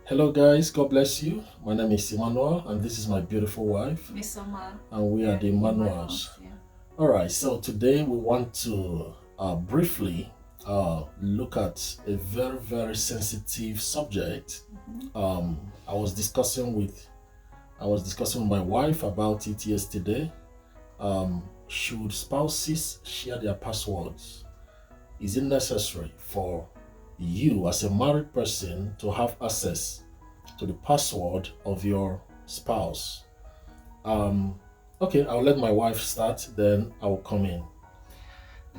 Hello, guys. God bless you. My name is Emmanuel, and this is my beautiful wife, Miss Omar. and we are Yeah, the the Emmanuels. Emmanuels. Yeah. All right. So today we want to briefly look at a very, very sensitive subject. Mm-hmm. I was discussing with my wife about it yesterday. Should spouses share their passwords? Is it necessary for you as a married person to have access to the password of your spouse? Um, okay, I'll let my wife start, then I'll come in.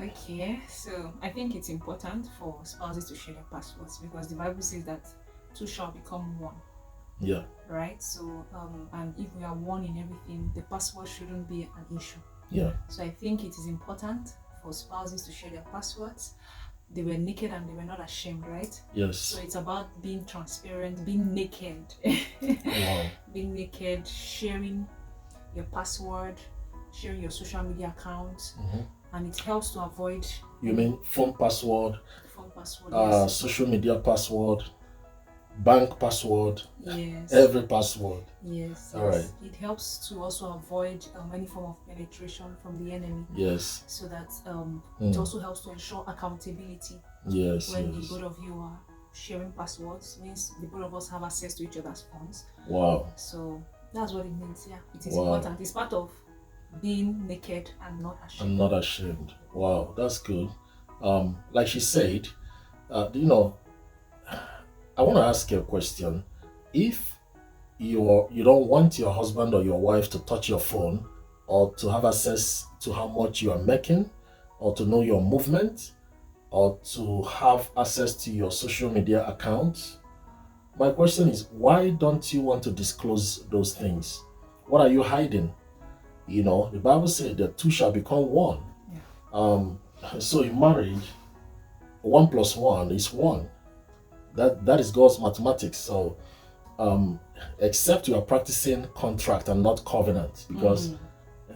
Okay, so I think it's important for spouses to share their passwords because the Bible says that two shall become one, Yeah, right? So, and if we are one in everything, the password shouldn't be an issue. yeah, So I think it is important for spouses to share their passwords. They were naked and they were not ashamed, right? So yes. it's about being transparent, being naked, Wow. being naked, sharing your password, sharing your social media account, Mhm. and it helps to avoid You mean phone password, phone password. Yes, social media password, bank password, yes, every password? yes, All right. yes. It helps to also avoid any form of penetration from the enemy, Yes. so that it Mm. also helps to ensure accountability Yes. when the Yes. both of you are sharing passwords. Means the both of us have access to each other's phones. Wow. So that's what it means. Yeah, it is Wow. important. It's part of being naked and not ashamed. I'm not ashamed. Wow, that's good. Like she said, you know, I want to ask you a question. If you don't want your husband or your wife to touch your phone or to have access to how much you are making or to know your movement or to have access to your social media accounts, my question is why don't you want to disclose those things? What are you hiding? The Bible said that two shall become one. Yeah. Um, so in marriage, one plus one is one. That is God's mathematics. So um, except you are practicing contract and not covenant, because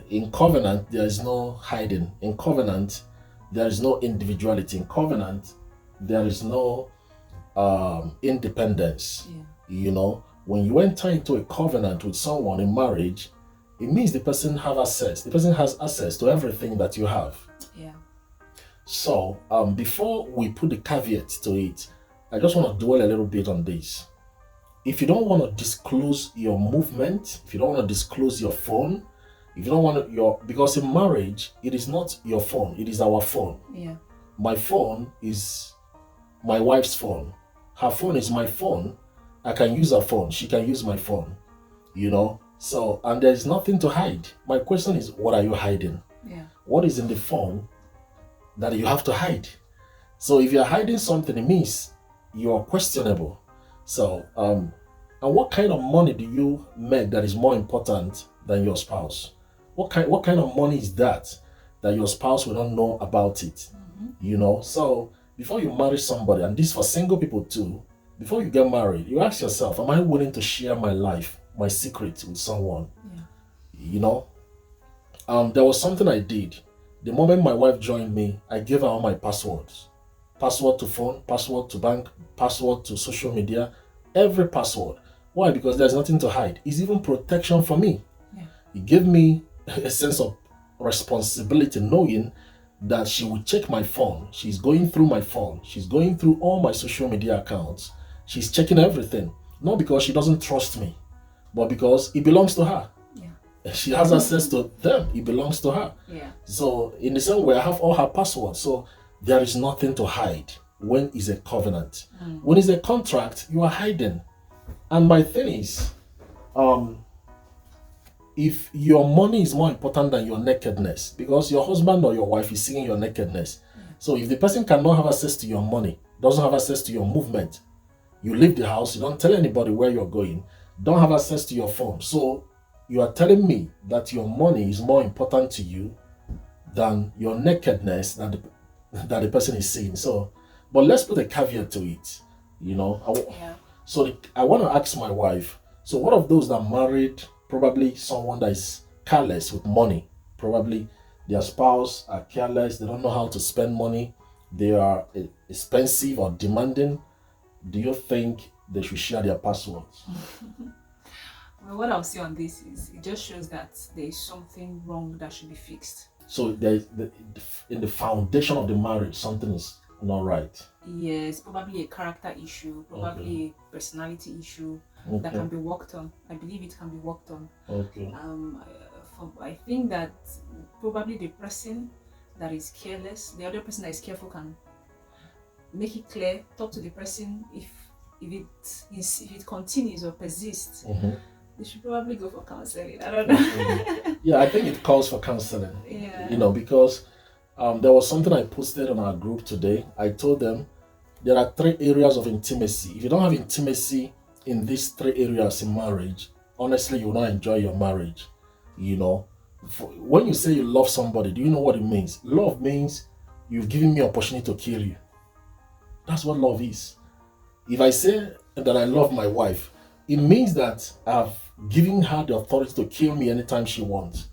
in covenant there is no hiding. In covenant there is no individuality. In covenant there is no independence. Yeah. When you enter into a covenant with someone in marriage, it means the person have access. The person has access to everything that you have. Yeah. So before we put the caveat to it, I just want to dwell a little bit on this. If you don't want to disclose your movement, if you don't want to disclose your phone, if you don't want to, because in marriage, it is not your phone, it is our phone. Yeah. My phone is my wife's phone. Her phone is my phone. I can use her phone. She can use my phone. So, and there's nothing to hide. My question is, what are you hiding? Yeah. What is in the phone that you have to hide? So if you're hiding something, it means you're questionable. So, and what kind of money do you make that is more important than your spouse? What kind of money is that your spouse will not know about it? So before you marry somebody, and this for single people too, before you get married, you ask yourself, am I willing to share my life, my secret with someone? Yeah. You know, there was something I did. The moment my wife joined me, I gave her all my passwords. Password to phone, password to bank, password to social media, every password. Why? Because there's nothing to hide. It's even protection for me. Yeah. It gave me a sense of responsibility knowing that she will check my phone. She's going through my phone. She's going through all my social media accounts. She's checking everything. Not because she doesn't trust me, but because it belongs to her. Yeah. She has access to them. It belongs to her. Yeah. So in the same way, I have all her passwords. So there is nothing to hide when it's a covenant. When it's a contract, you are hiding. And my thing is, if your money is more important than your nakedness, because your husband or your wife is seeing your nakedness. So if the person cannot have access to your money, doesn't have access to your movement, you leave the house, you don't tell anybody where you're going, don't have access to your phone. So you are telling me that your money is more important to you than your nakedness that the person is seeing. So, but let's put a caveat to it. Yeah. So I want to ask my wife. So what of those that married probably someone that is careless with money? Probably their spouse are careless. They don't know how to spend money. They are expensive or demanding. Do you think they should share their passwords? Well, what I'll say on this is it just shows that there is something wrong that should be fixed. So there's in the foundation of the marriage, something is not right. Yes, probably a character issue, probably a personality issue that can be worked on. I believe it can be worked on. Okay. I think that probably the person that is careless, the other person that is careful can make it clear, talk to the person. If it continues or persists, they should probably go for counseling. I don't know. Yeah, I think it calls for counseling. Yeah. You know, because there was something I posted on our group today. I told them there are 3 areas of intimacy. If you don't have intimacy in these 3 areas in marriage, honestly, you will not enjoy your marriage. You know, when you say you love somebody, do you know what it means? Love means you've given me opportunity to kill you. That's what love is. If I say that I love my wife, it means that I've given her the authority to kill me anytime she wants.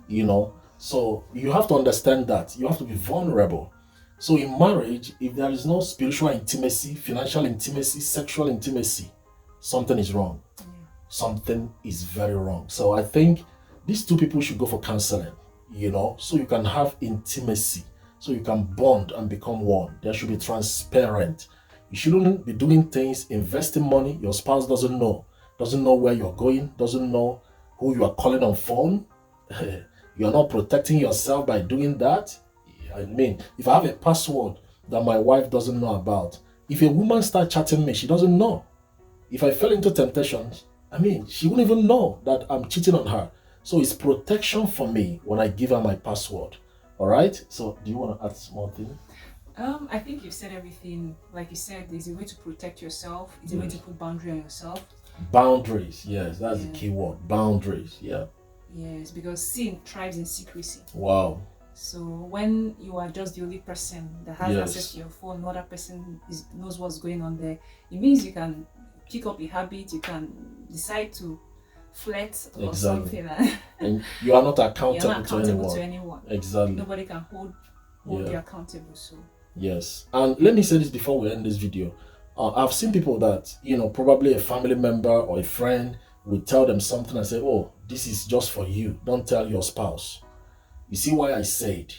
You know, so you have to understand that. You have to be vulnerable. So in marriage, if there is no spiritual intimacy, financial intimacy, sexual intimacy, something is wrong. Something is very wrong. So I think these 2 people should go for counseling, you know, so you can have intimacy, so you can bond and become one. There should be transparent. You shouldn't be doing things, investing money. Your spouse doesn't know where you're going, doesn't know who you are calling on phone. You're not protecting yourself by doing that. I mean, if I have a password that my wife doesn't know about, if a woman starts chatting me, she doesn't know. If I fell into temptation, I mean, she wouldn't even know that I'm cheating on her. So it's protection for me when I give her my password. All right. So do you want to add small thing? I think you've said everything. Like you said, there's a way to protect yourself. It's a way to put boundary on yourself. Boundaries. Yes, that's the key word. Boundaries. Yeah. Yes, because sin thrives in secrecy. Wow. So when you are just the only person that has access to your phone, no other person knows what's going on there, it means you can pick up a habit, you can decide to flirt or something. And you are not accountable, you're not accountable to anyone. Exactly. Nobody can hold you accountable. So yes. And let me say this before we end this video. I've seen people that, you know, probably a family member or a friend will tell them something and say, oh, this is just for you. Don't tell your spouse. You see why I said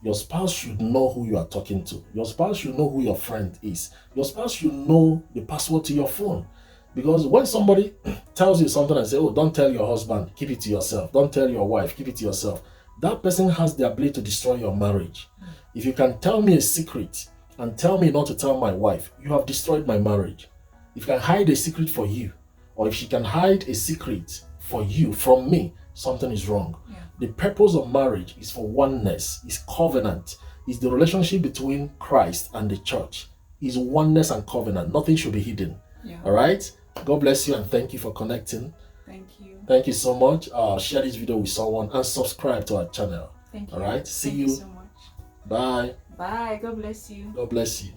your spouse should know who you are talking to. Your spouse should know who your friend is. Your spouse should know the password to your phone. Because when somebody tells you something and say, oh, don't tell your husband, keep it to yourself. Don't tell your wife, keep it to yourself. That person has the ability to destroy your marriage. If you can tell me a secret and tell me not to tell my wife, you have destroyed my marriage. If you can hide a secret for you, or if she can hide a secret for you from me, something is wrong. Yeah. The purpose of marriage is for oneness, is covenant, is the relationship between Christ and the church. Is oneness and covenant. Nothing should be hidden. Yeah. All right? God bless you and thank you for connecting. Thank you. Thank you so much. Share this video with someone and subscribe to our channel. Thank you. All right? See Thank you so much. Bye. Bye. God bless you. God bless you.